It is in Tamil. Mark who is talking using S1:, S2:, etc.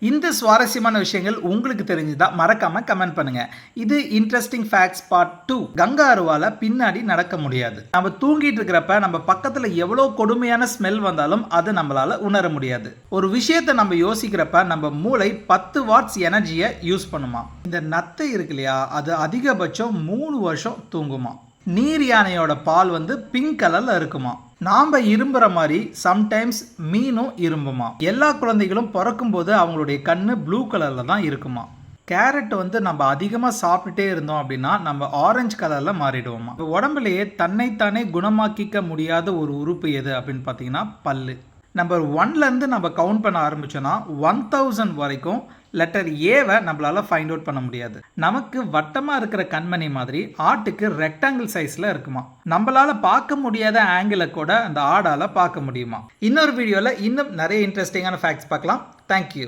S1: இந்த சுவாரஸ்யமான விஷயங்கள் உங்களுக்கு தெரிஞ்சுதா மறக்காம கமெண்ட் பண்ணுங்க. இது இன்ட்ரெஸ்டிங் ஃபேக்ட்ஸ் பார்ட் 2. கங்கா அருவால பின்னாடி நடக்க முடியாது. நம்ம தூங்கிட்டு இருக்கிறப்ப நம்ம பக்கத்துல எவ்வளவு கொடுமையான ஸ்மெல் வந்தாலும் அது நம்மளால உணர முடியாது. ஒரு விஷயத்தை நம்ம யோசிக்கிறப்ப நம்ம மூளை 10 வாட்ஸ் எனர்ஜியை யூஸ் பண்ணுமா. இந்த நத்தை இருக்கு இல்லையா, அது அதிகபட்சம் 3 வருஷம் தூங்குமா. நீர் யானையோட பால் பிங்க் கலர்ல இருக்குமா. நாம இரும்புற மாதிரி சம்டைம்ஸ் மீனும் இரும்புமா. எல்லா குழந்தைகளும் பிறக்கும் போது அவங்களுடைய கண்ணு ப்ளூ கலர்ல தான் இருக்குமா. கேரட் நம்ம அதிகமாக சாப்பிட்டுட்டே இருந்தோம் அப்படின்னா நம்ம ஆரஞ்சு கலரில் மாறிடுவோமா. உடம்புலையே தன்னைத்தானே குணமாக்கிக்க முடியாத ஒரு உறுப்பு எது அப்படின்னு பார்த்தீங்கன்னா பல்லு. நம்பர் 1லேருந்து நம்ம கவுண்ட் பண்ண ஆரம்பிச்சோன்னா 1000 வரைக்கும் லெட்டர் ஏவை நம்மளால ஃபைண்ட் அவுட் பண்ண முடியாது. நமக்கு வட்டமாக இருக்கிற கண்மணி மாதிரி ஆட்டுக்கு ரெக்டாங்கிள் சைஸில் இருக்குமா. நம்மளால பார்க்க முடியாத ஆங்கிளை கூட அந்த ஆடால் பார்க்க முடியுமா. இன்னொரு வீடியோவில் இன்னும் நிறைய இன்ட்ரெஸ்டிங்கான ஃபேக்ட்ஸ் பார்க்கலாம். தேங்க்யூ.